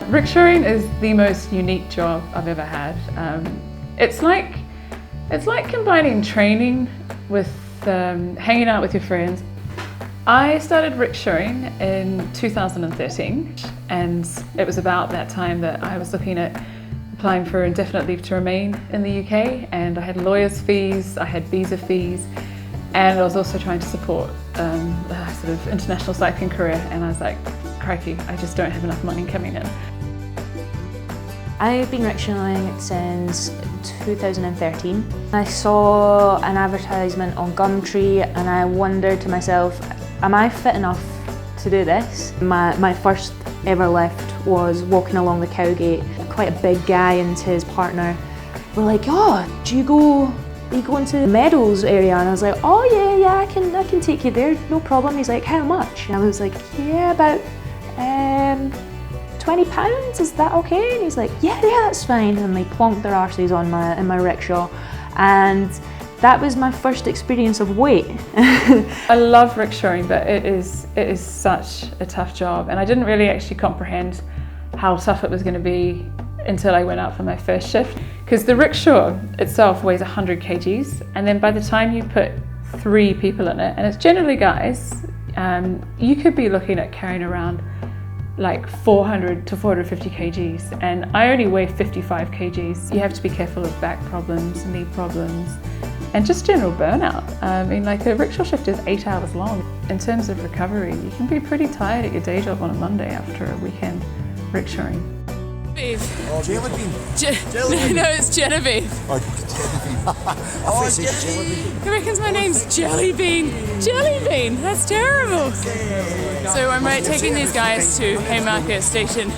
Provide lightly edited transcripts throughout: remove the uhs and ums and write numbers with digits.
Rickshawing is the most unique job I've ever had. It's like combining training with hanging out with your friends. I started rickshawing in 2013, and it was about that time that I was looking at applying for indefinite leave to remain in the UK, and I had lawyers' fees, I had visa fees, and I was also trying to support a sort of international cycling career, and I was like, crikey, I just don't have enough money coming in. I've been rickshawing since 2013. I saw an advertisement on Gumtree and I wondered to myself, am I fit enough to do this? My first ever lift was walking along the Cowgate. Quite a big guy and his partner were like, oh, do you go into the Meadows area? And I was like, oh yeah, I can take you there, no problem. He's like, how much? And I was like, yeah, about £20, is that okay? And he's like, yeah, that's fine. And they plonked their arses on in my rickshaw, and that was my first experience of weight. I love rickshawing, but it is such a tough job, and I didn't really actually comprehend how tough it was going to be until I went out for my first shift. Because the rickshaw itself weighs 100 kgs, and then by the time you put 3 people in it, and it's generally guys, you could be looking at carrying around like 400 to 450 kgs, and I only weigh 55 kgs. You have to be careful of back problems, knee problems, and just general burnout. I mean, like a rickshaw shift is 8 hours long. In terms of recovery, you can be pretty tired at your day job on a Monday after a weekend rickshawing. Oh, Jelly Bean. No, it's Genevieve. Oh, Genevieve. Oh, Jelly Bean. He reckons my name's Jelly Bean. Jelly Bean, that's terrible. So I'm taking these guys to Haymarket Station.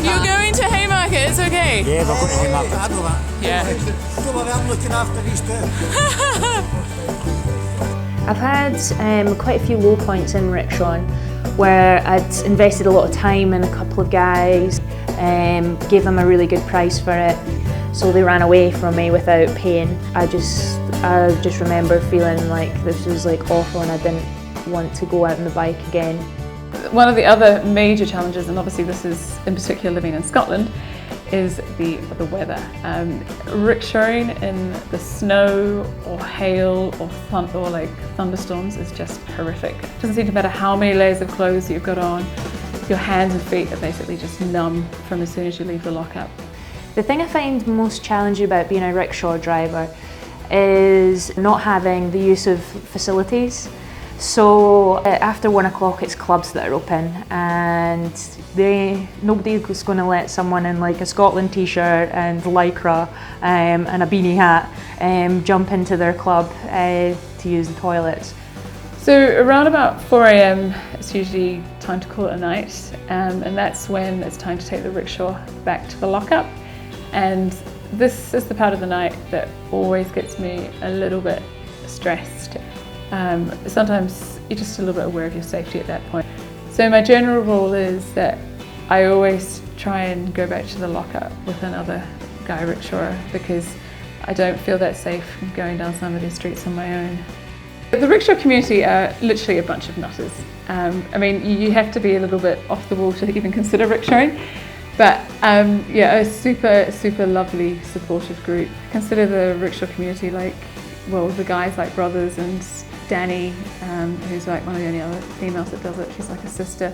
You're going to Haymarket, it's okay. Yeah, we're going to Haymarket, I know that. Yeah. Don't worry, I'm looking after these two. I've had quite a few low points in rickshawing where I'd invested a lot of time in a couple of guys, gave them a really good price for it, so they ran away from me without paying. I just remember feeling like this was like awful, and I didn't want to go out on the bike again. One of the other major challenges, and obviously this is in particular living in Scotland, is the weather. Rickshawing in the snow or hail or like thunderstorms is just horrific. It doesn't seem to matter how many layers of clothes you've got on, your hands and feet are basically just numb from as soon as you leave the lockup. The thing I find most challenging about being a rickshaw driver is not having the use of facilities. So after 1 o'clock it's clubs that are open, and nobody's going to let someone in like a Scotland t-shirt and lycra and a beanie hat jump into their club to use the toilets. So around about 4 AM it's usually time to call it a night, and that's when it's time to take the rickshaw back to the lockup. And this is the part of the night that always gets me a little bit stressed. Sometimes you're just a little bit aware of your safety at that point. So my general rule is that I always try and go back to the lockup with another guy rickshawer, because I don't feel that safe going down some of these streets on my own. The rickshaw community are literally a bunch of nutters. I mean, you have to be a little bit off the wall to even consider rickshawing, but yeah, a super lovely, supportive group. Consider the rickshaw community like, well, the guys like brothers, and Dani, who's like one of the only other females that does it, she's like a sister.